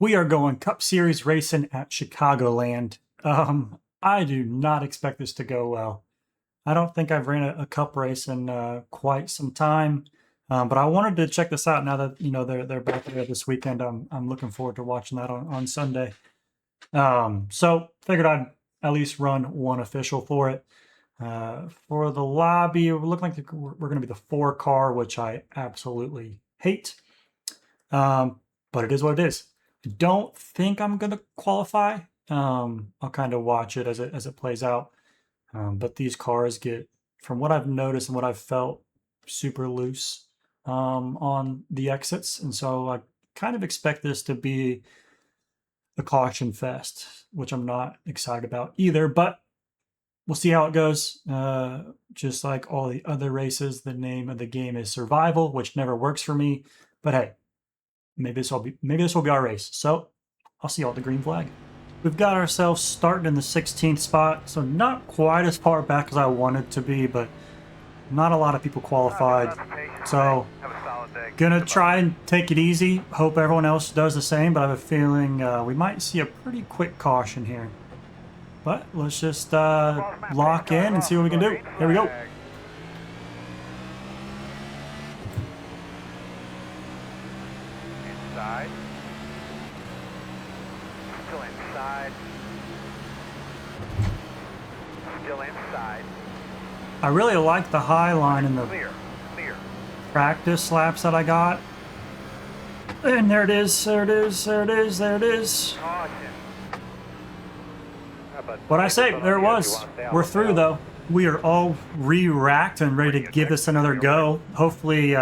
We are going Cup Series racing at Chicagoland. I do not expect this to go well. I don't think I've ran a Cup race in quite some time, but I wanted to check this out now that they're back there this weekend. I'm looking forward to watching that on Sunday. So figured I'd at least run one official for it. For the lobby, we're looking like we're going to be the 4 car, which I absolutely hate. But it is what it is. I don't think I'm going to qualify. I'll kind of watch it as it plays out. But these cars get, from what I've noticed and what I've felt, super loose on the exits. And so I kind of expect this to be a caution fest, which I'm not excited about either. But we'll see how it goes. Just like all the other races, the name of the game is survival, which never works for me. But hey, maybe this will be our race. So I'll see you all at the green flag. We've got ourselves starting in the 16th spot, so not quite as far back as I wanted to be, but not a lot of people qualified. So gonna try and take it easy. Hope everyone else does the same, but I have a feeling we might see a pretty quick caution here. But let's just lock in and see what we can do. Here we go. Inside. Still inside. Still inside. I really like the high line in the Clear. practice laps that I got. And there it is, there it is, there it is, there it is. Caution. What I say, there it was. We're through though. We are all re-racked and ready to give this another go. Hopefully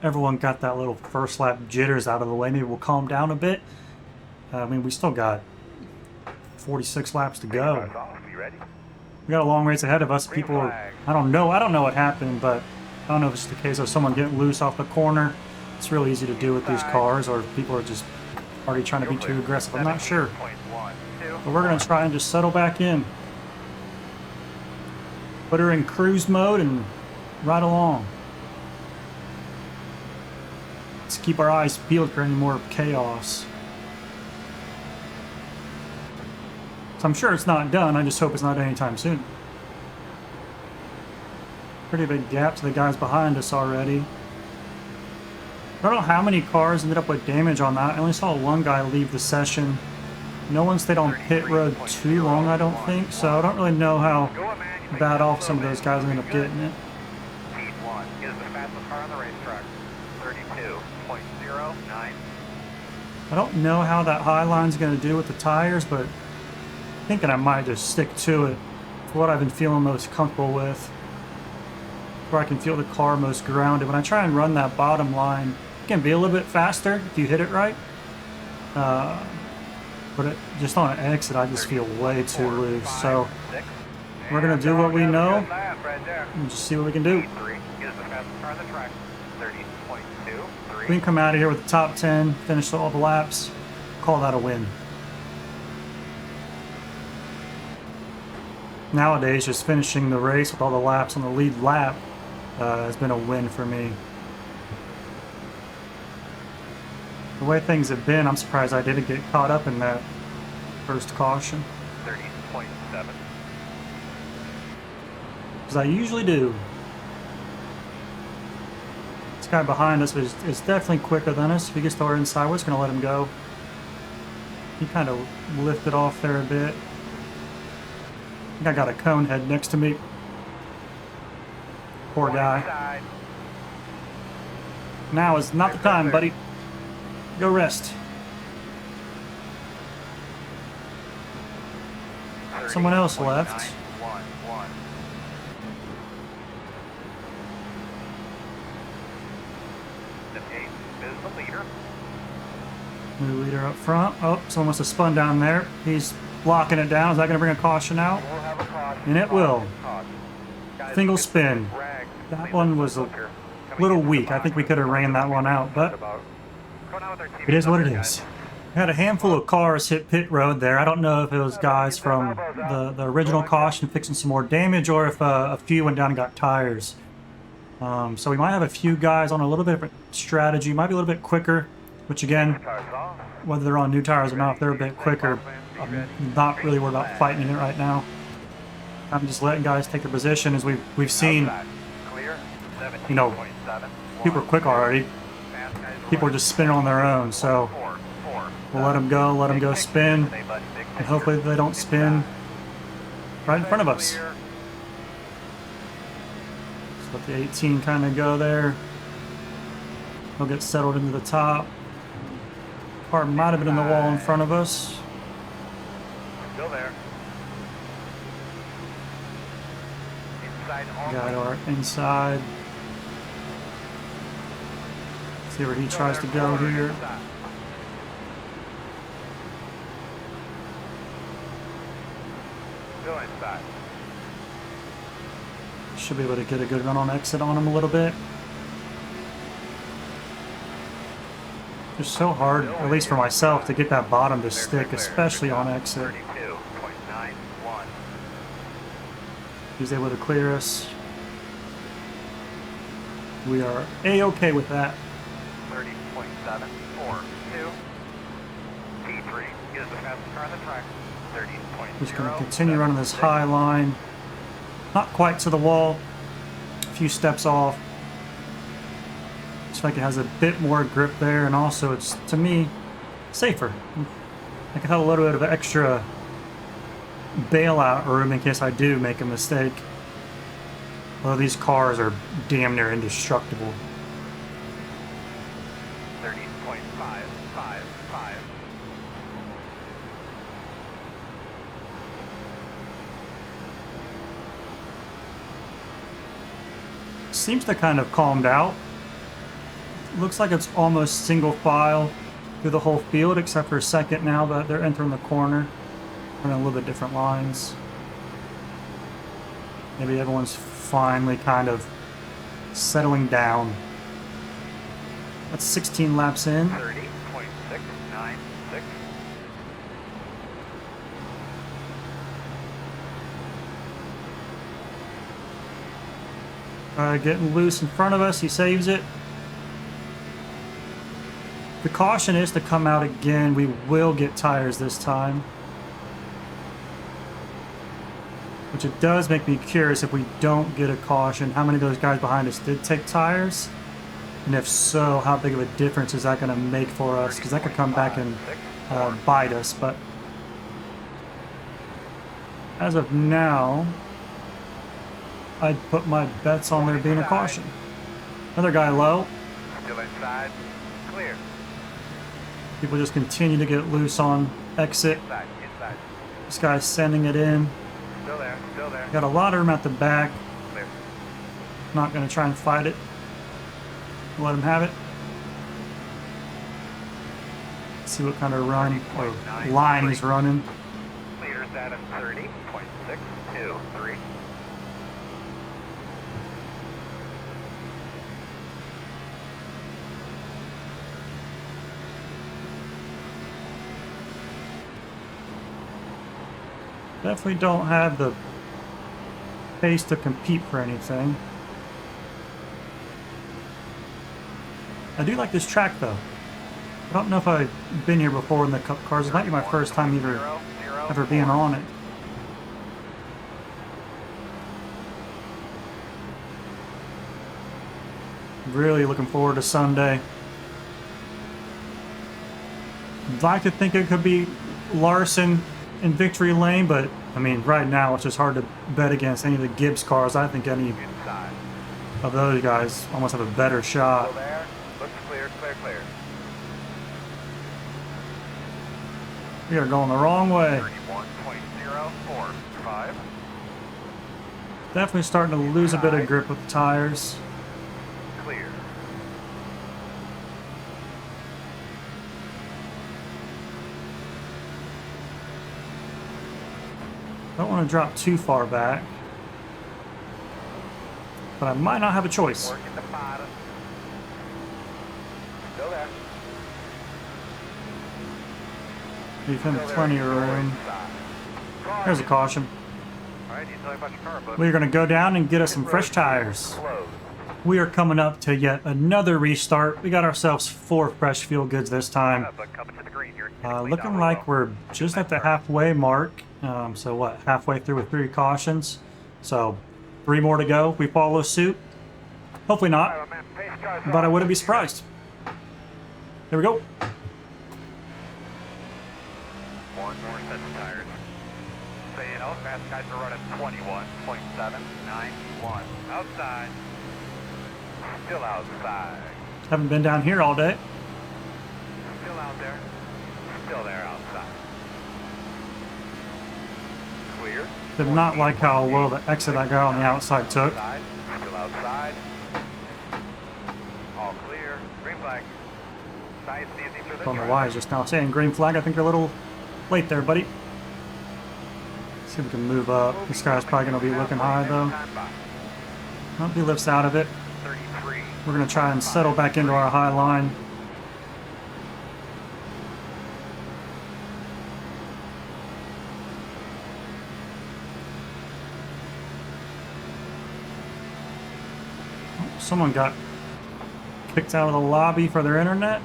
everyone got that little first lap jitters out of the way. Maybe we'll calm down a bit. I mean, we still got 46 laps to go. We got a long race ahead of us. People are, I don't know what happened, but I don't know if it's the case of someone getting loose off the corner. It's really easy to do with these cars, or if people are just already trying to be too aggressive. I'm not sure. But we're going to try and just settle back in. Put her in cruise mode and ride along. Let's keep our eyes peeled for any more chaos. So I'm sure it's not done. I just hope it's not anytime soon. Pretty big gap to the guys behind us already. I don't know how many cars ended up with damage on that. I only saw one guy leave the session. No one stayed on pit road too long, I don't think. So I don't really know how bad off some of those guys ended up getting it. Speed 1 is the fastest car on the racetrack. 32.09. I don't know how that high line's going to do with the tires, but I'm thinking I might just stick to it for what I've been feeling most comfortable with. Where I can feel the car most grounded. When I try and run that bottom line, it can be a little bit faster if you hit it right. But just on an exit, I just feel way too loose. So we're going to do what we know and just see what we can do. We can come out of here with the top 10, finish all the laps, call that a win. Nowadays, just finishing the race with all the laps on the lead lap has been a win for me. The way things have been, I'm surprised I didn't get caught up in that first caution. 30.7. Because I usually do. This guy behind us is definitely quicker than us. If he gets to our inside, we're just going to let him go. He kind of lifted off there a bit. I think I got a cone head next to me. Poor guy. Now is not the time, buddy. Go rest. Someone else left. New leader up front. Oh, someone must have spun down there. He's blocking it down. Is that going to bring a caution out? And it will. Single spin. That one was a little weak. I think we could have ran that one out, but it is what it is. We had a handful of cars hit pit road there. I don't know if it was guys from the original caution fixing some more damage, or if a few went down and got tires. So we might have a few guys on a little bit of a strategy. Might be a little bit quicker, which again, whether they're on new tires or not, if they're a bit quicker. I'm not really worried about fighting it right now. I'm just letting guys take their position, as we've seen, Outside. Clear. you know, 17.7. people are quick already. Fast guys People are just spinning on their own, so we'll let them go spin, and hopefully they don't spin right in front of us. Just let the 18 kind of go there. He'll get settled into the top. Car might have been in the wall in front of us. Still there. Inside Got our inside. See where he tries to go here. Still inside. Should be able to get a good run on exit on him a little bit. It's so hard, at least for myself, to get that bottom to stick, especially on exit. 32.91. He's able to clear us. We are A-okay with that. 30.742. P3 is the fastest car on the track. 30.0. Just going to continue running this high line. Not quite to the wall. A few steps off. Looks like it has a bit more grip there, and also it's, to me, safer. I can have a little bit of extra bailout room in case I do make a mistake. Although these cars are damn near indestructible. 30.555. Seems to kind of calmed out. Looks like it's almost single file through the whole field, except for a second now that they're entering the corner. Running a little bit different lines. Maybe everyone's finally kind of settling down. That's 16 laps in. 30.696. Getting loose in front of us. He saves it. The caution is to come out again. We will get tires this time. Which it does make me curious, if we don't get a caution, how many of those guys behind us did take tires? And if so, how big of a difference is that going to make for us? Because that could come back and bite us. But as of now, I'd put my bets on there being a caution. Another guy low. Still inside. Clear. People just continue to get loose on exit. Inside. Inside. This guy's sending it in. Still there. Still there. Got a lot of room at the back. Clear. Not going to try and fight it. Let him have it. See what kind of run or line he's running. Leader status 30.623. Definitely don't have the pace to compete for anything. I do like this track though. I don't know if I've been here before in the Cup cars. It might be my first time ever being on it. Really looking forward to Sunday. I'd like to think it could be Larson in victory lane, but I mean, right now it's just hard to bet against any of the Gibbs cars. I think any Inside. of those guys almost have a better shot. Still there. Looks clear. Clear. Clear. We are going the wrong way. 31.045. Definitely starting to lose a bit of grip with the tires. Clear. Don't want to drop too far back, but I might not have a choice. Working the bottom. Still there. Leave him plenty of room. There's a caution. Alright, you tell me about your car, bud. We're going to go down and get us some fresh tires. Closed. We are coming up to yet another restart. We got ourselves 4 fresh fuel goods this time. But coming to the green. green. You're clean Looking down the like row. we're just at the halfway mark. So what, halfway through with 3 cautions. So 3 more to go. We follow suit. Hopefully not, All right, man. Pace car's but I off. wouldn't be surprised. There we go. One more set of tires. So you know, fast guys are running 21.791. Outside. Still outside. Haven't been down here all day. Still out there. Still there outside. Clear. Did not like how well the exit I got on the outside took. Outside. Still outside. All clear. Green flag. Nice and easy for the Don't know drive. why he's just now saying green flag. I think you're a little late there, buddy. See if we can move up. This guy's probably going to be looking high, though. Hope he lifts out of it. 33. We're going to try and settle back into our high line. Someone got kicked out of the lobby for their internet.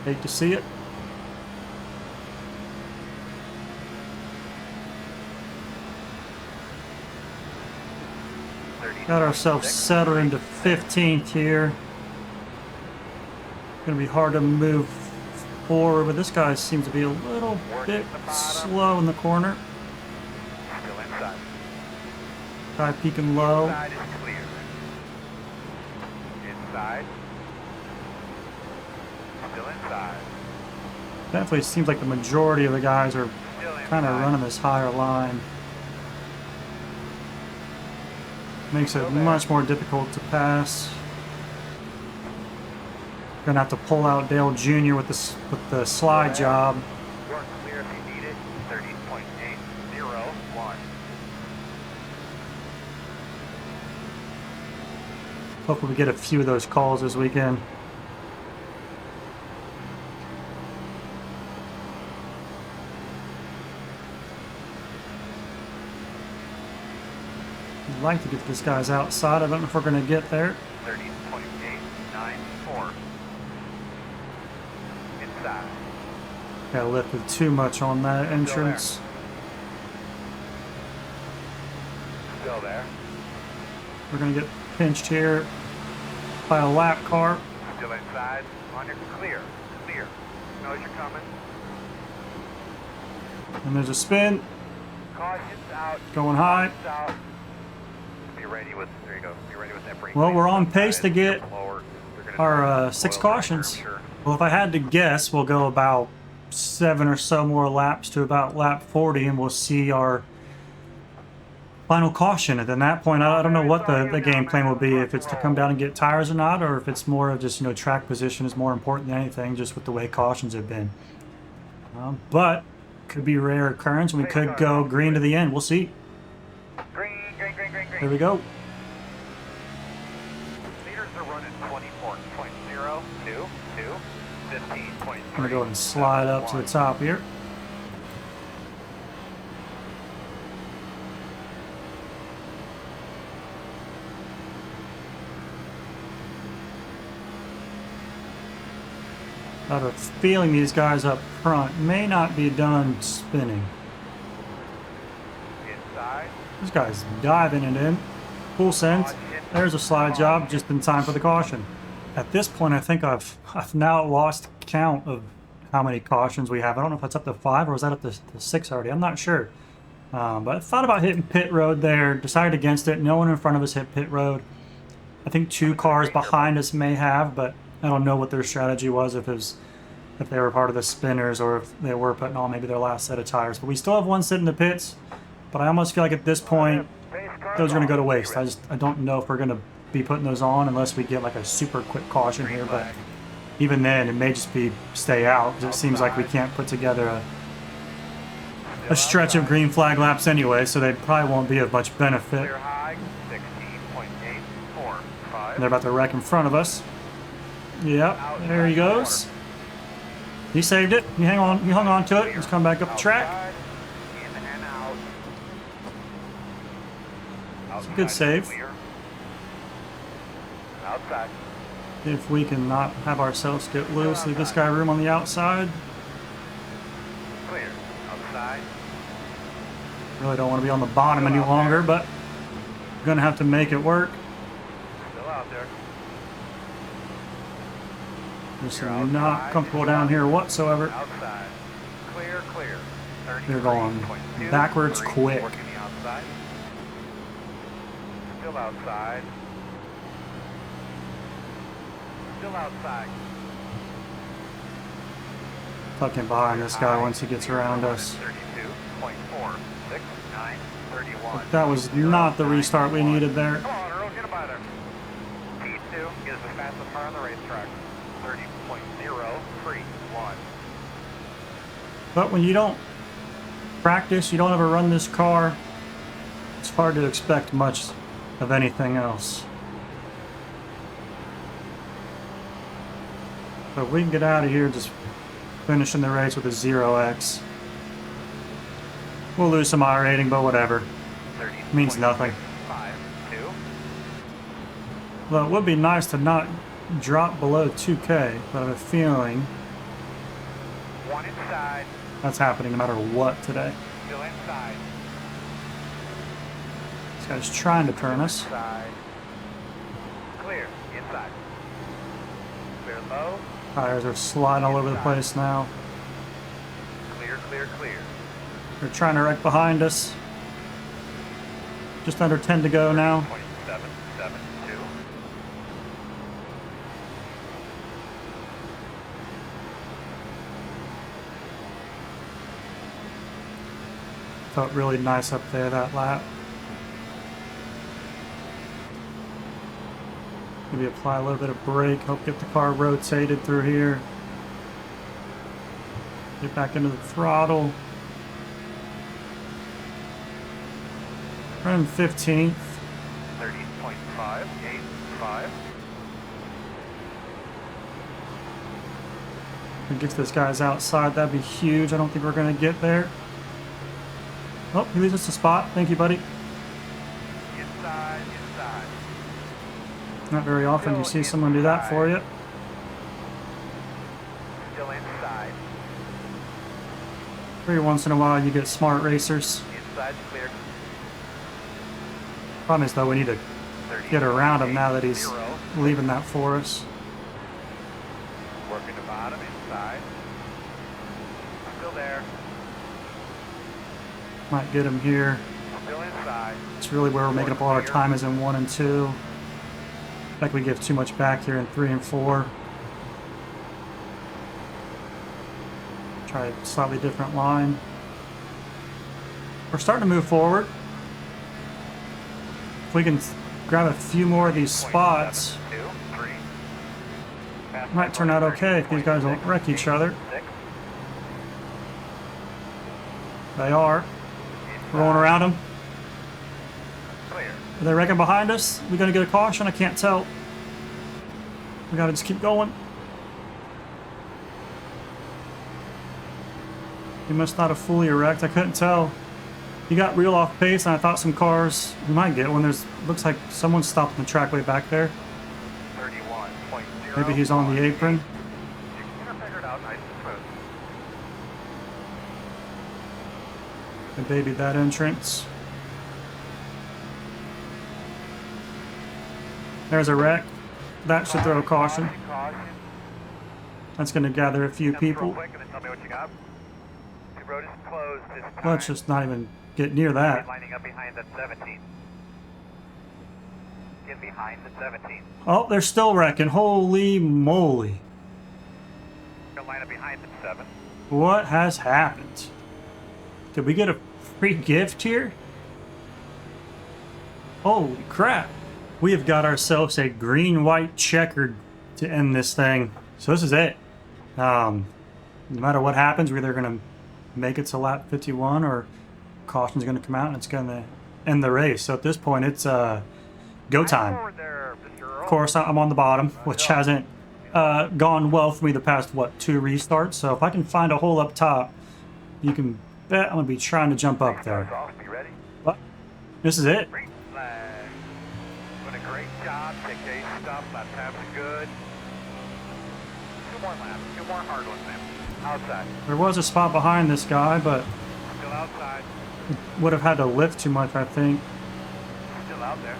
Hate to see it. Got ourselves settled into 15th here. Gonna be hard to move forward, but this guy seems to be a little bit slow in the corner. Still inside. Guy peeking low. Inside is clear. Inside. Still inside. Definitely seems like the majority of the guys are Still inside. kind of running this higher line. Makes it much more difficult to pass. Gonna have to pull out Dale Jr. with the slide job. Work clear if you need it. 30.801. Hopefully we get a few of those calls this weekend. I'd like to get this guy's outside. I don't know if we're going to get there. 30.894. Inside. Got lifted too much on that entrance. Still there. We're going to get pinched here by a lap car. Still inside. On your clear. Clear. Knows you're coming. And there's a spin. Caution's out. Going high. Caution's out. Be ready with, there you go. Be ready with that brake. Well, we're on Outside, pace to get lower. They're gonna our start 6 oil cautions. pressure, I'm sure. Well, if I had to guess, we'll go about 7 or so more laps to about lap 40, and we'll see our final caution. And at that point, I don't know what the game plan will be, if it's to come down and get tires or not, or if it's more of just, you know, track position is more important than anything, just with the way cautions have been. But could be a rare occurrence, and we could go green to the end. We'll see. Green, green, green, green, green. Here we go. Meters are running 24.02 to 15.3. I'm gonna go ahead and slide up to the top here. I have a feeling these guys up front may not be done spinning. Inside. This guy's diving it in. Full send. There's a slide job just in time for the caution. At this point, I think I've now lost count of how many cautions we have. I don't know if that's up to 5 or was that up to 6 already. I'm not sure. But I thought about hitting pit road there. Decided against it. No one in front of us hit pit road. I think 2 cars behind us may have, but I don't know what their strategy was, if they were part of the spinners or if they were putting on maybe their last set of tires. But we still have one sitting in the pits. But I almost feel like at this point, those are going to go to waste. I don't know if we're going to be putting those on unless we get like a super quick caution here. But even then, it may just be stay out, because it seems like we can't put together a stretch of green flag laps anyway, so they probably won't be of much benefit. Clear high, 16.845. And they're about to wreck in front of us. Yep, there he goes. He saved it. He hung on to it. Let's come back up the track. Outside, in and out. It's a good save. Clear. Outside. If we can not have ourselves get loose, leave this guy room on the outside. Clear. Outside. Really don't want to be on the bottom any longer, but I'm gonna have to make it work. Still out there. Just not comfortable down here whatsoever. Outside. Clear, clear. They're going backwards quick. Working the outside. Still outside. Still outside. Tucking behind this guy once he gets around us. 32.46931. That was not the restart we needed there. Come on, Earl, get him by there. P2 is the fastest car on the racetrack. 30.031. But when you don't practice, you don't ever run this car, it's hard to expect much of anything else. But we can get out of here just finishing the race with a 0x. We'll lose some I rating, but whatever. Means nothing. 5.2. Well, it would be nice to not drop below 2K, but I have a feeling One inside. that's happening no matter what today. Still inside. This guy's trying to turn us. Inside. Clear. Inside. Clear low. Tires are sliding all over the place now. Clear, clear, clear. They're trying to wreck behind us. Just under 10 to go now. 0.772. Felt really nice up there that lap. Maybe apply a little bit of brake, help get the car rotated through here. Get back into the throttle. Running 15th. 30.585. If we get to this guy's outside, that'd be huge. I don't think we're going to get there. Oh, he leaves us a spot. Thank you, buddy. Inside, inside. Not very often you see someone do that for you. Still inside. Every once in a while you get smart racers. Inside clear. Problem is though, we need to get around him now that he's leaving that for us. Working the bottom, inside. Still there. Might get him here. Still inside. It's really where we're making up all our time is in 1 and 2. Like we give too much back here in 3 and 4. Try a slightly different line. We're starting to move forward. If we can grab a few more of these spots, it might turn out okay if these guys don't wreck each other. They are. We're going around them. Are they wrecking behind us? We gonna get a caution? I can't tell. We gotta just keep going. He must not have fully wrecked. I couldn't tell. He got real off pace, and I thought some cars we might get one. Looks like someone's stopping the track way back there. 31.0. Maybe he's on the apron. I babied that entrance. There's a wreck. That should throw a caution. That's going to gather a few people. Let's just not even get near that. Lining up behind that 17. Get behind the 17. Oh, they're still wrecking. Holy moly. Line up behind the 7. What has happened? Did we get a free gift here? Holy crap. We have got ourselves a green-white checkered to end this thing. So this is it. No matter what happens, we're either going to make it to lap 51 or caution's going to come out and it's going to end the race. So at this point, it's go time. Of course, I'm on the bottom, which hasn't gone well for me the past, what, 2 restarts. So if I can find a hole up top, you can bet I'm going to be trying to jump up there. But this is it. Doing a great job. Take a stop. Lap times are good. more laps. 2 more hard ones, man. Outside. There was a spot behind this guy, but Still outside. would have had to lift too much, I think. Still out there.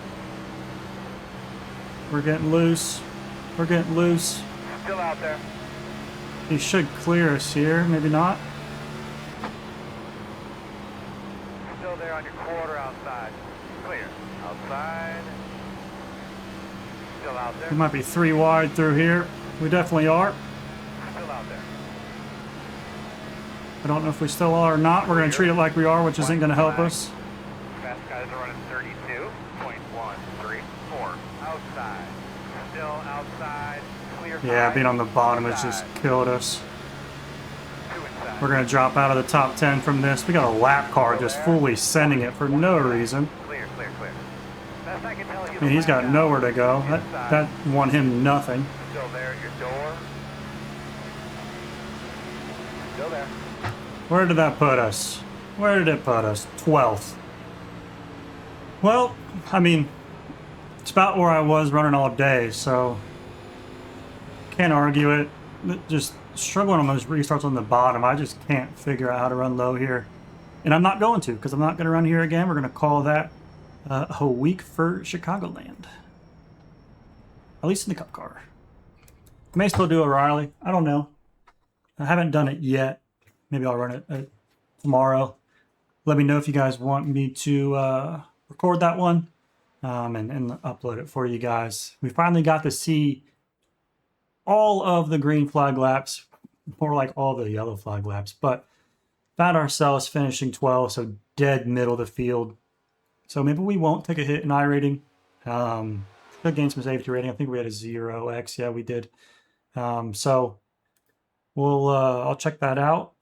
We're getting loose. We're getting loose. Still out there. He should clear us here. Maybe not. Still there on your quarter outside. Clear. Outside. Still out there. We might be 3 wide through here. We definitely are. Still out there. I don't know if we still are or not. We're going to treat it like we are, which isn't going to help us. Fast guys are running 32.134. Outside. Still outside. Clear. Yeah, high. being on the bottom has just killed us. 2 inside. We're going to drop out of the top 10 from this. We got a lap car just fully sending it for no reason. Clear, clear, clear. Best I can tell you. I mean, he's got nowhere to go. That won him nothing. Still there at your door. Still there. Where did that put us? Where did it put us? 12th. Well, I mean, it's about where I was running all day, so can't argue it. Just struggling on those restarts on the bottom. I just can't figure out how to run low here. And I'm not going to, because I'm not going to run here again. We're going to call that a week for Chicagoland. At least in the Cup car. May still do a Riley. I don't know. I haven't done it yet. Maybe I'll run it tomorrow. Let me know if you guys want me to record that one and upload it for you guys. We finally got to see all of the green flag laps, more like all the yellow flag laps, but found ourselves finishing 12, so dead middle of the field. So maybe we won't take a hit in iRating. Should gain some safety rating. I think we had a 0x. Yeah, we did. So we'll I'll check that out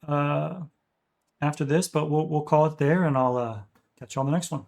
after this, but we'll call it there, and I'll catch you on the next one.